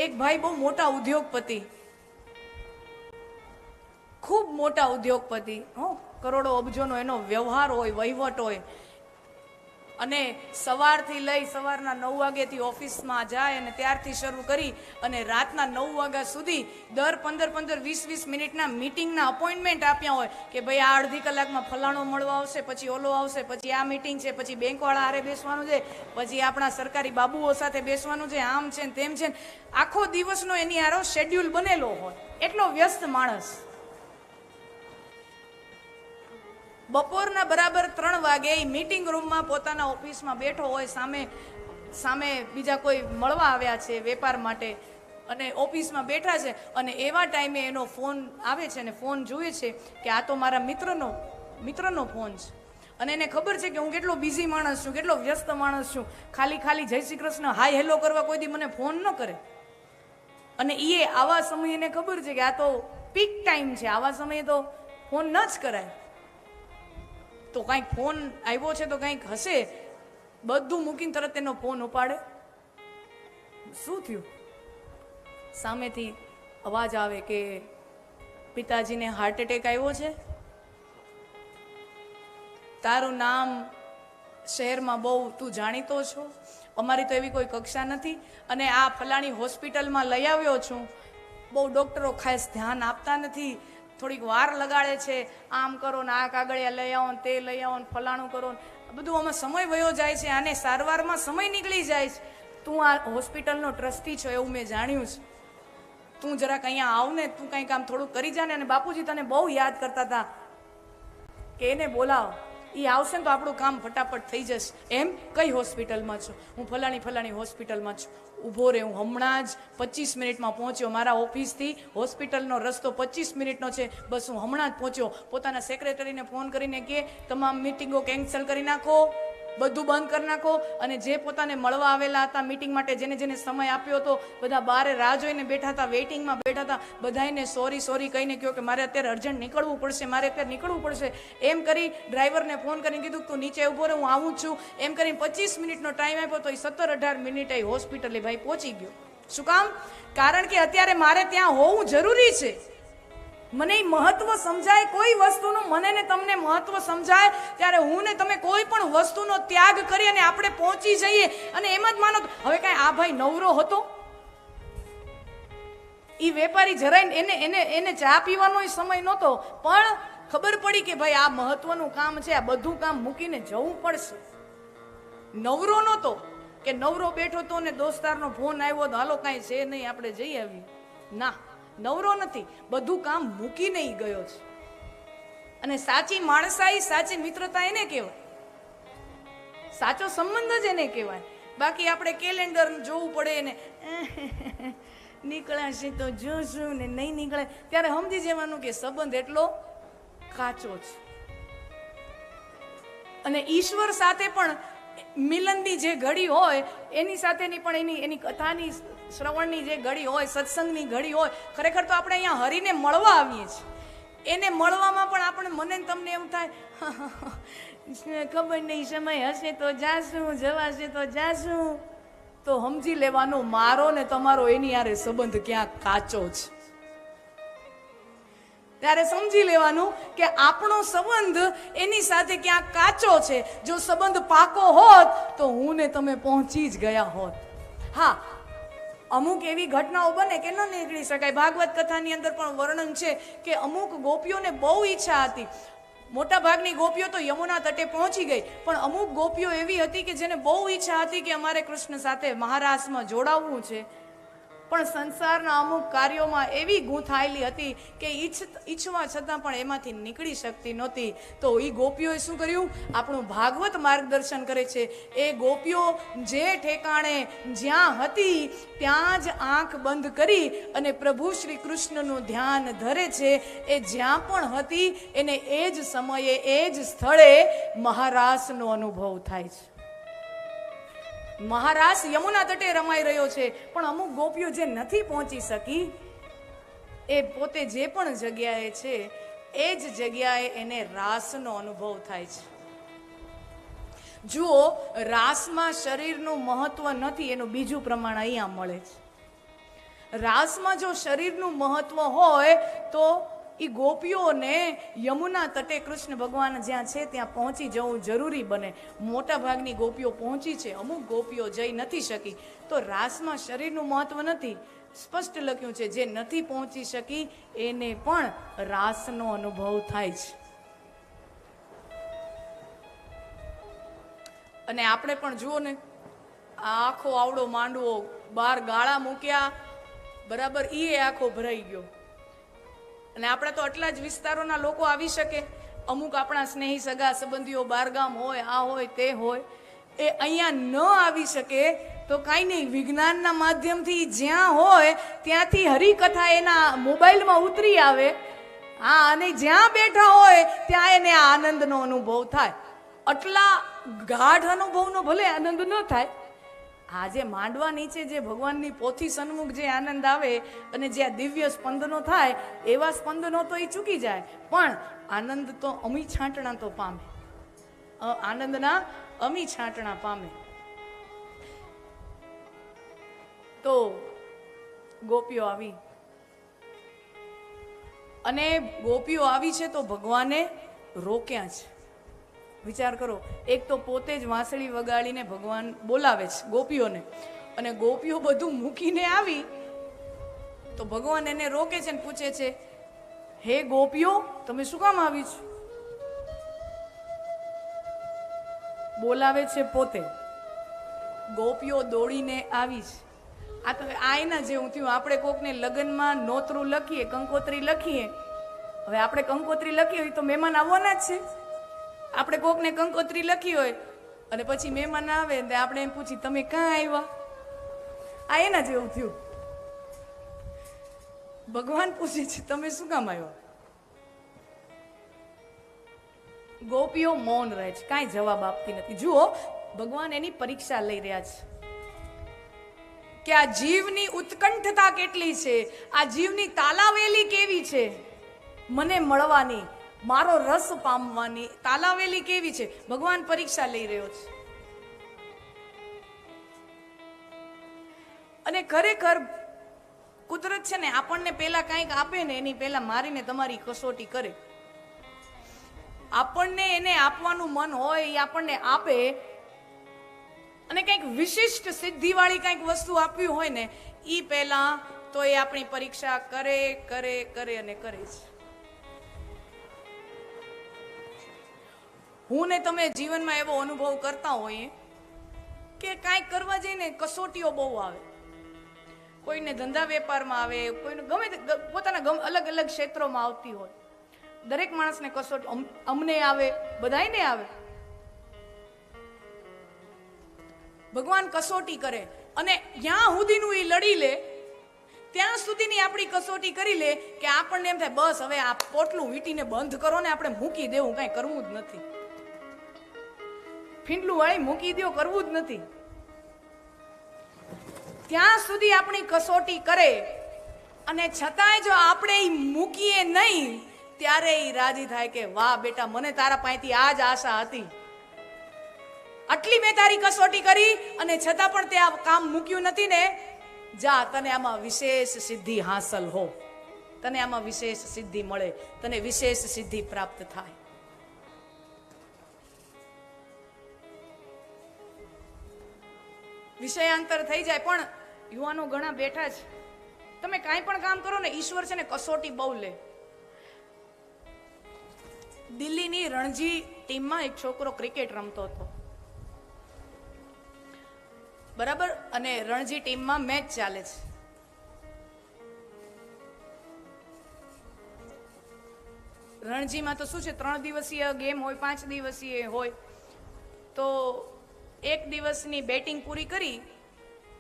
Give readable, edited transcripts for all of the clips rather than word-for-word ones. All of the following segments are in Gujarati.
એક ભાઈ બહુ મોટા ઉદ્યોગપતિ, ખૂબ મોટા ઉદ્યોગપતિ, કરોડો અબજોનો એનો વ્યવહાર હોય, વહીવટ હોય, અને સવારથી લઈ સવારના 9 વાગ્યાથી ઓફિસમાં જાય અને ત્યારથી શરૂ કરી અને રાતના 9 વાગ્યા સુધી દર 15-15, 20-20 મિનિટના મીટિંગના અપોઇન્ટમેન્ટ આપ્યા હોય કે ભાઈ આ અડધી કલાકમાં ફલાણો મળવા આવશે, પછી ઓલો આવશે, પછી આ મીટિંગ છે, પછી બેંકવાળા હારે બેસવાનું છે, પછી આપણા સરકારી બાબુઓ સાથે બેસવાનું છે, આમ છે તેમ છે. આખો દિવસનો એની હારો શેડ્યુલ બનેલો હોય, એટલો વ્યસ્ત માણસ. બપોરના બરાબર 3 વાગે મીટિંગ રૂમમાં પોતાના ઓફિસમાં બેઠો હોય, સામે બીજા કોઈ મળવા આવ્યા છે વેપાર માટે અને ઓફિસમાં બેઠા છે, અને એવા ટાઈમે એનો ફોન આવે છે અને ફોન જોઈએ છે કે આ તો મારા મિત્રનો ફોન છે, અને એને ખબર છે કે હું કેટલો બિઝી માણસ છું, કેટલો વ્યસ્ત માણસ છું, ખાલી જય શ્રી કૃષ્ણ હાય હેલો કરવા કોઈ દી મને ફોન ન કરે. અને એ આવા સમયે એને ખબર છે કે આ તો પીક ટાઈમ છે, આવા સમયે તો ફોન ન જ કરાય. તો કંઈક ફોન આવ્યો છે તો કંઈક હશે, બધું મૂકીને તરત એનો ફોન ઉપાડે. શું થયું? સામેથી અવાજ આવે કે પિતાજીને હાર્ટ એટેક આવ્યો છે, તારું નામ શહેરમાં બહુ તું જાણીતો છો, અમારી તો એવી કોઈ કક્ષા નથી, અને આ ફલાણી હોસ્પિટલમાં લઈ આવ્યો છું, બહુ ડૉક્ટરો ખાસ ધ્યાન આપતા નથી, થોડીક વાર લગાડે છે, આમ કરો ને આ કાગળિયા લઈ આવો ને તે લઈ આવો ને ફલાણું કરો ને બધું, આમાં સમય વયો જાય છે, આને સારવારમાં સમય નીકળી જાય છે. તું આ હોસ્પિટલનો ટ્રસ્ટી છો એવું મેં જાણ્યું છે, તું જરાક અહીંયા આવ ને, તું કંઈક આમ થોડુંક કરી જા ને. અને બાપુજી તને બહુ યાદ કરતા હતા કે એને બોલાવો, એ આવશે ને તો આપણું કામ ફટાફટ થઈ જશે. એમ કઈ હોસ્પિટલમાં છો? હું ફલાણી હોસ્પિટલમાં છું. ઊભો રહે, હું હમણાં જ 25 મિનિટમાં પહોંચ્યો, મારા ઓફિસથી હોસ્પિટલનો રસ્તો 25 મિનિટનો છે, બસ હું હમણાં જ પહોંચ્યો. પોતાના સેક્રેટરીને ફોન કરીને કે તમામ મિટિંગો કેન્સલ કરી નાખો, બધું બંધ કરી નાખો, અને જે પોતાને મળવા આવેલા હતા મીટિંગ માટે, જેને સમય આપ્યો હતો, બધા બહાર રાહ જોઈને બેઠા હતા, વેઇટિંગમાં બેઠા હતા, બધાને સોરી કહીને કહ્યો કે મારે અત્યારે અર્જન્ટ નીકળવું પડશે. એમ કરી ડ્રાઈવરને ફોન કરીને કીધું તું નીચે ઊભો રહે, હું આવું છું. એમ કરીને 25 મિનિટનો ટાઈમ આપ્યો તો એ 17-18 મિનિટે હોસ્પિટલે ભાઈ પહોંચી ગયો. શું કામ? કારણ કે અત્યારે મારે ત્યાં હોવું જરૂરી છે. મને મહત્વ સમજાય, કોઈ વસ્તુનું મને ને તમને મહત્વ સમજાય ત્યારે હું ને તમે કોઈ પણ વસ્તુનો ત્યાગ કરી અને આપણે પહોંચી જઈએ. અને એમ જ માનો, હવે કાંઈ આ ભાઈ નવરો હતો, એ વેપારી જરાય એને ચા પીવાનો સમય નહોતો, પણ ખબર પડી કે ભાઈ આ મહત્વનું કામ છે, આ બધું કામ મૂકીને જવું પડશે. નવરો નહોતો કે નવરો બેઠો તો ને દોસ્તારનો ફોન આવ્યો તો હાલો કાંઈ છે નહીં આપણે જઈ આવીએ, ના, નવરો નથી, બધું કામ મૂકીને ઈ ગયો છે. અને સાચી માણસાઈ, સાચી મિત્રતા એને કહેવાય, સાચો સંબંધ જ એને કહેવાય. બાકી આપણે કેલેન્ડર જોવું પડે ને નીકળાશે તો જોશું ને નહીં નીકળે ત્યારે સમજી જવાનું કે સંબંધ એટલો કાચો છે. અને ઈશ્વર સાથે પણ મિલનની જે ઘડી હોય, એની સાથેની પણ એની કથાની શ્રવણની જે ઘડી હોય, સત્સંગની ઘડી હોય, ખરેખર તો આપણે અહીંયા હરીને મળવા આવીએ છીએ. એને મળવામાં પણ આપણે મને તમને એમ થાય ખબર નહીં, સમય હશે તો જાશું, જવાશે તો જાશું. તો સમજી લેવાનું મારો ને તમારો એની યારે સંબંધ ક્યાંક કાચો છે. ત્યારે સમજી લેવાનું કે આપણો સંબંધ એની સાથે ક્યાંક કાચો છે. જો સંબંધ પાકો હોત તો હું ને તમે પહોંચી જ ગયા હોત. હા, અમુક એવી ઘટનાઓ બને કે ન નીકળી શકાય. ભાગવત કથાની અંદર પણ વર્ણન છે કે અમુક ગોપીઓને બહુ ઈચ્છા હતી. મોટા ભાગની ગોપીઓ તો યમુના તટે પહોંચી ગઈ, પણ અમુક ગોપીઓ એવી હતી કે જેને બહુ ઈચ્છા હતી કે અમારે કૃષ્ણ સાથે મહારાસમાં જોડાવવું છે, પણ સંસારના અમુક કાર્યોમાં એવી ગૂંથાયેલી હતી કે ઈચ્છવા છતાં પણ એમાંથી નીકળી શકતી નહોતી. તો એ ગોપીઓએ શું કર્યું? આપણું ભાગવત માર્ગદર્શન કરે છે. એ ગોપીઓ જે ઠેકાણે જ્યાં હતી ત્યાં જ આંખ બંધ કરી અને પ્રભુ શ્રી કૃષ્ણનું ધ્યાન ધરે છે. એ જ્યાં પણ હતી એને એ જ સમયે એ જ સ્થળે મહારાસનો અનુભવ થાય છે. મહારાસ યમુના તટે રમાઈ રહ્યો છે, પણ અમુક ગોપીઓ જે નથી પહોંચી શકી, એ પોતે જે પણ જગ્યાએ છે એ જ જગ્યાએ એને રાસનો અનુભવ થાય છે. જુઓ, રાસમાં શરીરનું મહત્વ નથી એનું બીજું પ્રમાણ અહીંયા મળે છે. રાસમાં જો શરીરનું મહત્વ હોય તો એ ગોપીઓને યમુના તટે કૃષ્ણ ભગવાન જ્યાં છે ત્યાં પહોંચી જવું જરૂરી બને. મોટા ભાગની ગોપીઓ પહોંચી છે, અમુક ગોપીઓ જઈ નથી શકી. તો રાસમાં શરીરનું મહત્વ નથી, સ્પષ્ટ લખ્યું છે જે નથી પહોંચી શકી એને પણ રાસનો અનુભવ થાય છે. અને આપણે પણ જુઓ ને, આખો આવડો માંડવો, 12 ગાળા મૂક્યા, બરાબર, એ આખો ભરાઈ ગયો. અને આપણા તો આટલા જ વિસ્તારોના લોકો આવી શકે. અમુક આપણા સ્નેહી સગા સંબંધીઓ બારગામ હોય, આ હોય તે હોય, એ અહીંયા ન આવી શકે તો કાંઈ નહીં, વિજ્ઞાનના માધ્યમથી જ્યાં હોય ત્યાંથી હરિકથા એના મોબાઈલમાં ઉતરી આવે. હા, અને જ્યાં બેઠા હોય ત્યાં એને આ આનંદનો અનુભવ થાય. આટલા ગાઢ અનુભવનો ભલે આનંદ ન થાય, આજે માંડવા નીચે જે ભગવાનની પોથી સન્મુખ જે આનંદ આવે અને જે દિવ્ય સ્પંદનો થાય, એવા સ્પંદનો તો એ ચૂકી જાય, પણ આનંદ તો અમી છાંટણા તો પામે. આનંદના અમી છાંટણા પામે. તો ગોપીઓ આવી, અને ગોપીઓ આવી છે તો ભગવાને રોક્યા છે. વિચાર કરો, એક તો પોતે જ વાંસળી વગાડીને ભગવાન બોલાવે છે ગોપીઓને, અને ગોપીઓ બધું મૂકીને આવી તો ભગવાન એને રોકે છે ને પૂછે છે, હે ગોપીઓ, તમે શું કામ આવી છો? બોલાવે છે પોતે, ગોપીઓ દોડીને આવી છે. આ તો આ એના જેવું થયું. આપણે કોકને લગ્નમાં નોતરું લખીએ, કંકોત્રી લખીએ. હવે આપણે કંકોત્રી લખી હોય તો મહેમાન આવવાના જ છે. આપણે કોકને કંકોત્રી લખી હોય અને પછી મહેમાન આવે ને આપણે એમ પૂછી, તમે ક્યાં આવ્યા? આ એના જેવું થયું. ભગવાન પૂછે છે, તમે શું કામ આવ્યા? ગોપીઓ મૌન રહે છે, કાંઈ જવાબ આપતી નથી. જુઓ, ભગવાન એની પરીક્ષા લઈ રહ્યા છે કે આ જીવની ઉત્કંઠતા કેટલી છે, આ જીવની તાલાવેલી કેવી છે મને મળવાની, મારો રસ પામવાની તાલાવેલી કેવી છે. ભગવાન પરીક્ષા લઈ રહ્યો છે. અને ખરેખર કુદરત છે ને, આપણને પેલા કંઈક આપે ને એની પેલા મારીને તમારી કસોટી કરે. આપણને એને આપવાનું મન હોય એ આપણને આપે, અને કંઈક વિશિષ્ટ સિદ્ધિવાળી કંઈક વસ્તુ આપવી હોય ને, એ પહેલા તો એ આપણી પરીક્ષા કરે કરે કરે અને કરે છે. હું ને તમે જીવનમાં એવો અનુભવ કરતા હોઈએ કે કાંઈક કરવા જઈને કસોટીઓ બહુ આવે. કોઈને ધંધા વેપારમાં આવે, કોઈને ગમે પોતાના અલગ અલગ ક્ષેત્રોમાં આવતી હોય. દરેક માણસને કસોટી, અમને આવે, બધાયને આવે. ભગવાન કસોટી કરે, અને જ્યાં સુધીનું એ લડી લે ત્યાં સુધીની આપણી કસોટી કરી લે કે આપણને એમ થાય, બસ હવે આ પોટલું વીંટીને બંધ કરો ને આપણે મૂકી દેવું, કાંઈ કરવું જ નથી. ફીંડલું વાળી મૂકી દો, કરવું જ નથી. ત્યાં સુધી આપણી કસોટી કરે, અને છતાંય જો આપણે મૂકીએ નહીં ત્યારે એ રાજી થાય કે વાહ બેટા, મને તારા પાસેથી આ જ આશા હતી. આટલી મેં તારી કસોટી કરી અને છતાં પણ તે આ કામ મૂક્યું નથી ને, જા, તને આમાં વિશેષ સિદ્ધિ હાંસલ હો, તને આમાં વિશેષ સિદ્ધિ મળે, તને વિશેષ સિદ્ધિ પ્રાપ્ત થાય. વિષયાંતર થઈ જાય, પણ યુવાનો ઘણા બેઠા છે. તમે કાંઈ પણ કામ કરો ને, ઈશ્વર છે ને કસોટી બહુ લે. દિલ્હીની રણજી ટીમમાં એક છોકરો ક્રિકેટ રમતો હતો, બરાબર, અને રણજી ટીમમાં મેચ ચાલે છે. રણજીમાં તો શું છે, 3 દિવસીય ગેમ હોય, 5 દિવસીય હોય. તો એક દિવસની બેટિંગ પૂરી કરી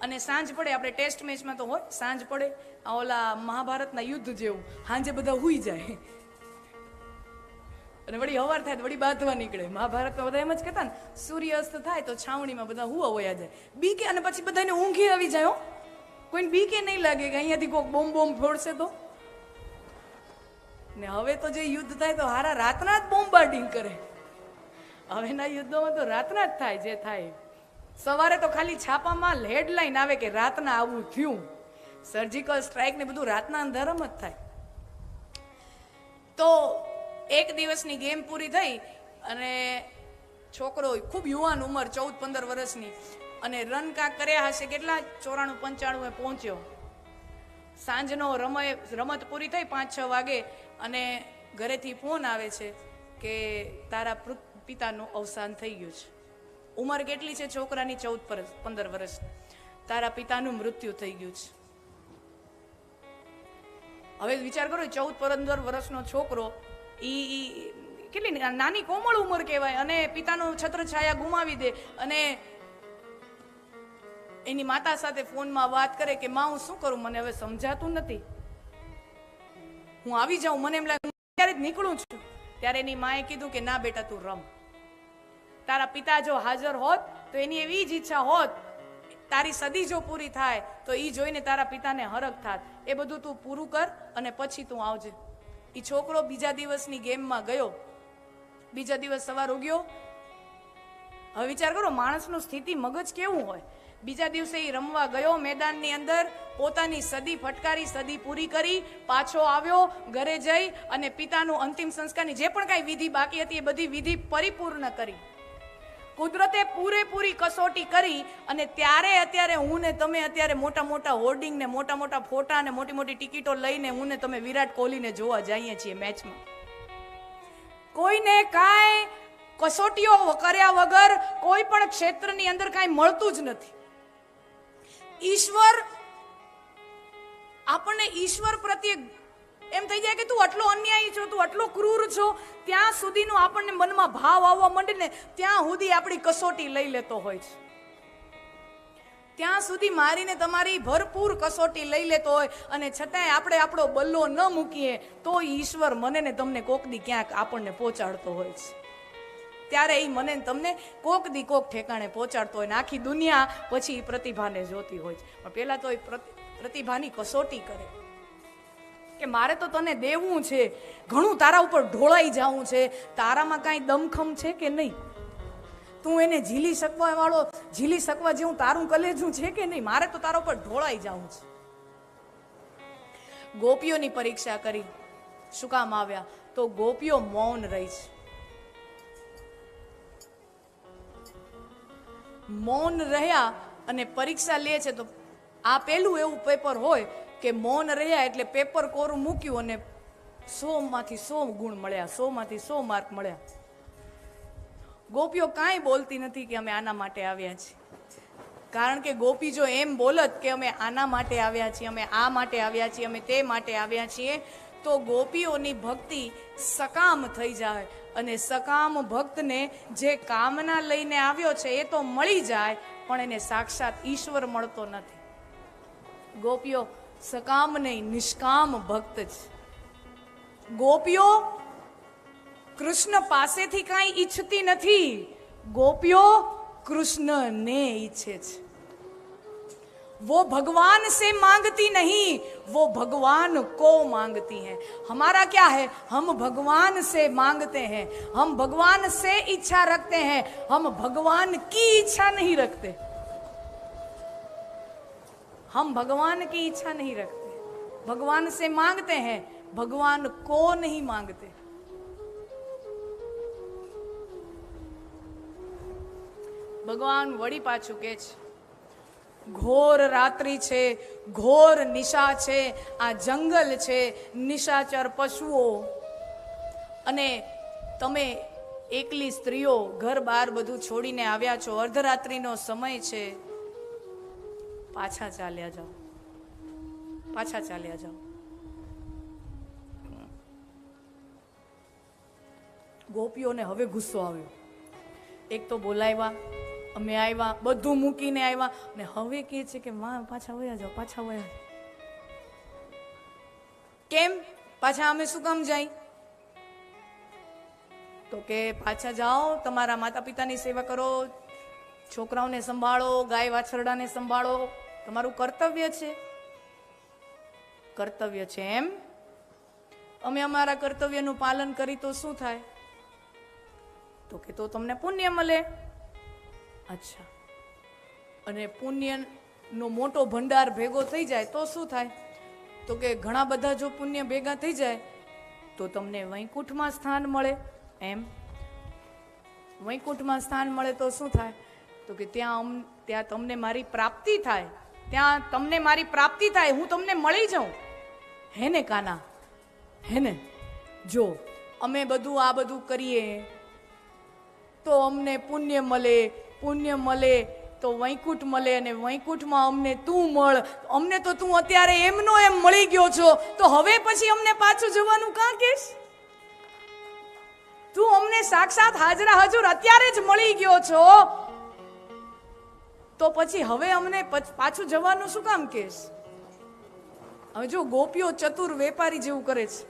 અને સાંજ પડે, આપણે ટેસ્ટ મેચમાં તો હોય સાંજ પડે, આ ઓલા મહાભારતના યુદ્ધ જેવું, સાંજે બધા હુઈ જાય અને વળી હવાર થાય તો વળી બાંધવા નીકળે. મહાભારતમાં બધા એમ જ કહેતા ને, સૂર્યાસ્ત થાય તો છાવણીમાં બધા હુવા વયા જાય, બીકે, અને પછી બધાને ઊંઘી આવી જાય. કોઈને બીકે નહીં લાગે કે અહીંયાથી કોઈક બોમ્બ ફોડશે તો. ને હવે તો જે યુદ્ધ થાય તો હારા રાતના જ બોમ્બાર્ડિંગ કરે. હવેના યુદ્ધોમાં તો રાતના જ થાય જે થાય. સવારે તો ખાલી છાપામાં હેડલાઈન આવે કે રાતના આવું થયું, સર્જિકલ સ્ટ્રાઇક ને બધું રાતના અંધારામ જ થાય. તો એક દિવસની ગેમ પૂરી થઈ અને છોકરો ખૂબ યુવાન ઉંમર 14-15 વર્ષની અને રન કાંક કર્યા હશે, કેટલા 94-95 પહોંચ્યો. સાંજનો રમત પૂરી થઈ 5-6 વાગે અને ઘરેથી ફોન આવે છે કે તારા પિતાનું અવસાન થઈ ગયું છે. ઉંમર કેટલી છે છોકરાની? 14-15 વર્ષ. તારા પિતાનું મૃત્યુ થઈ ગયું છે. હવે વિચાર કરો, 14-15 વર્ષનો છોકરો, ઈ કેટલી નાની કોમળ ઉંમર કહેવાય, અને પિતાનું છત્રછાયા ગુમાવી દે અને એની માતા સાથે ફોનમાં વાત કરે કે માં હું શું કરું, મને હવે સમજાતું નથી, હું આવી જાઉં, મને એમ લાગે ત્યારે જ નીકળું છું. ત્યારે એની માએ કીધું કે ના બેટા તું રમ. તારા પિતા જો હાજર હોત તો એની એવી જ ઈચ્છા હોત, તારી સદી જો પૂરી થાય તો એ જોઈને તારા પિતાને હરખ થાત. એ બધું તું પૂરું કર અને પછી તું આવજે. એ છોકરો બીજા દિવસની ગેમમાં ગયો. બીજા દિવસ સવાર ઉગ્યો. હવે વિચાર કરો માણસનું સ્થિતિ મગજ કેવું હોય. બીજા દિવસે એ રમવા ગયો મેદાનની અંદર, પોતાની સદી ફટકારી, સદી પૂરી કરી, પાછો આવ્યો. ઘરે જઈ અને પિતાનું અંતિમ સંસ્કારની જે પણ કાંઈ વિધિ બાકી હતી એ બધી વિધિ પરિપૂર્ણ કરી. કુદરતે પૂરેપૂરી કસોટી કરી અને અત્યારે હું ને તમે અત્યારે મોટા મોટા હોર્ડિંગ ને મોટા મોટા ફોટા ને મોટી મોટી ટિકિટો લઈને હું ને તમે વિરાટ કોહલીને જોવા જઈએ છીએ મેચમાં. કોઈને કાંઈ કસોટીઓ કર્યા વગર કોઈ પણ ક્ષેત્રની અંદર કાંઈ મળતું જ નથી. ઈશ્વર આપણને ઈશ્વર પ્રત્યે એમ થઈ જાય કે તું આટલો અન્યાયી છો, તું આટલો ક્રૂર છો, ત્યાં સુધીનો આપણને મનમાં ભાવ આવવા માંડે ને ત્યાં સુધી આપણી કસોટી લઈ લેતો હોય છે. ત્યાં સુધી મારીને તમારી ભરપૂર કસોટી લઈ લેતો હોય અને છતાંય આપણે આપણો બલ્લો ન મૂકીએ તો ઈશ્વર મને ને તમને કોક દી ક્યાંક આપણને પહોંચાડતો હોય છે. ત્યારે એ મને તમને કોક દી કોક ઠેકાણે પહોંચાડતો હોય ને આખી દુનિયા પછી પ્રતિભાને જોતી હોય છે. પણ પહેલા તો એ પ્રતિભાની કસોટી કરે કે મારે તો તને દેવું છે, ઘણું તારા ઉપર ઢોળાઈ જવું છે, તારામાં કાંઈ દમખમ છે કે નહીં, તું એને ઝીલી શકવા જેવું તારું કલેજું છે કે નહીં, મારે તો તારા ઉપર ઢોળાઈ જવું છે. ગોપીઓની પરીક્ષા કરી. શું કામ આવ્યા? તો ગોપીઓ મૌન રહી છે. મૌન રહ્યા અને પરીક્ષા લે છે. તો આ પેલું એવું પેપર હોય કે મૌન રહ્યા એટલે પેપર કોરું મૂક્યું અને 100માંથી 100 ગુણ મળ્યા, 100માંથી 100 માર્ક મળ્યા. ગોપીઓ કાંઈ બોલતી નથી કે અમે આના માટે આવ્યા છીએ. કારણ કે ગોપી જો એમ બોલત કે અમે આના માટે આવ્યા છીએ, અમે આ માટે આવ્યા છીએ, અમે તે માટે આવ્યા છીએ, તો ગોપીઓની ભક્તિ સકામ થઈ જાય અને સકામ ભક્તને જે કામના લઈને આવ્યો છે એ તો મળી જાય પણ એને સાક્ષાત ઈશ્વર મળતો નથી. ગોપીઓ સકામ નહીં, નિષ્કામ ભક્ત છે. ગોપીઓ કૃષ્ણ પાસેથી કાંઈ ઈચ્છતી નથી, ગોપીઓ કૃષ્ણને ઈચ્છે છે. वो भगवान से मांगती नहीं, वो भगवान को मांगती हैं. हमारा क्या है, हम भगवान से मांगते हैं, हम भगवान से इच्छा रखते हैं, हम भगवान की इच्छा नहीं रखते. हम भगवान की इच्छा नहीं रखते, भगवान से मांगते हैं, भगवान को नहीं मांगते. ભગવાન વળી પાછું કે છે ઘોર રાત્રિ છે, ઘોર નિશા છે, આ જંગલ છે, નિશાચર પશુઓ, અને તમે એકલી સ્ત્રીઓ ઘર બાર બધું છોડીને આવ્યા છો, અર્ધરાત્રિનો સમય છે, પાછા ચાલ્યા જાઓ, પાછા ચાલ્યા જાઓ. ગોપીઓને હવે ગુસ્સો આવ્યો. એક તો બોલાવ્યા, અમે આવ્યા, બધું મૂકીને આવ્યા ને હવે કહે છે કે માં પાછા વયા જાઓ, પાછા વયા જાઓ. કેમ પાછા? અમે શું કામ જાય? તો કે પાછા જાઓ, તમારા માતા પિતાની સેવા કરો, છોકરાઓને સંભાળો, ગાય વાછરડાને સંભાળો, તમારું કર્તવ્ય છે. કર્તવ્ય છે એમ? અમે અમારા કર્તવ્યનું પાલન કરી તો શું થાય? તો કે તો તમને પુણ્ય મળે. અચ્છા, અને પુણ્ય નો મોટો ભંડાર ભેગો થઈ જાય તો શું થાય? તો કે ઘણા બધા જો પુણ્ય ભેગા થઈ જાય તો તમને વૈકુંઠમાં સ્થાન મળે. એમ વૈકુંઠમાં સ્થાન મળે તો શું થાય? તો કે ત્યાં તમને મારી પ્રાપ્તિ થાય, ત્યાં તમને મારી પ્રાપ્તિ થાય, હું તમને મળી જાઉં. હે ને કાના? હે ને? જો અમે આ બધું કરીએ તો અમને પુણ્ય મળે, પુણ્ય મળે તો વૈકુંઠ મળે, અને વૈકુંઠમાં અમને તું મળ. અમને તો તું અત્યારે એમનો એમ મળી ગયો છો, તો હવે પછી અમને પાછું જવાનું કાં કેસ? તું અમને સાક્ષાત હાજરા હજુર અત્યારે જ મળી ગયો છો, તો પછી હવે અમને પાછું જવાનું શું કામ કેસ? હવે જો ગોપીઓ ચતુર વેપારી જેવું કરે છે,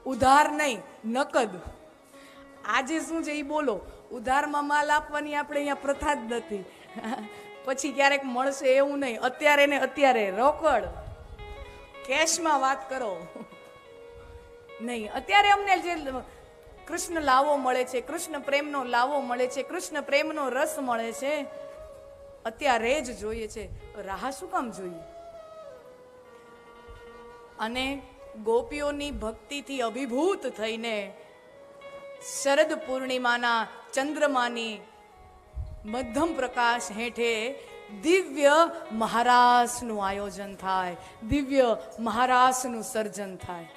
ઉધાર નહીં નકદ. આજે શું છે એ બોલો, ઉધારમાં માલ આપવાની આપણે અહીંયા પ્રથા જ નથી. પછી ક્યારેક મળશે એવું નહીં, અત્યારે ને અત્યારે રોકડ કેશમાં વાત કરો. નહીં, અત્યારે અમને જે કૃષ્ણ લાવો મળે છે, કૃષ્ણ પ્રેમનો લાવો મળે છે, કૃષ્ણ પ્રેમનો રસ મળે છે, અત્યારે જ જોઈએ છે. રાહ શું કામ જોઈએ? અને ગોપીઓની ભક્તિથી અભિભૂત થઈને શરદ પૂર્ણિમાના ચંદ્રમાની મધ્યમ પ્રકાશ હેઠે દિવ્ય મહારાસનું આયોજન થાય, દિવ્ય મહારાસનું સર્જન થાય.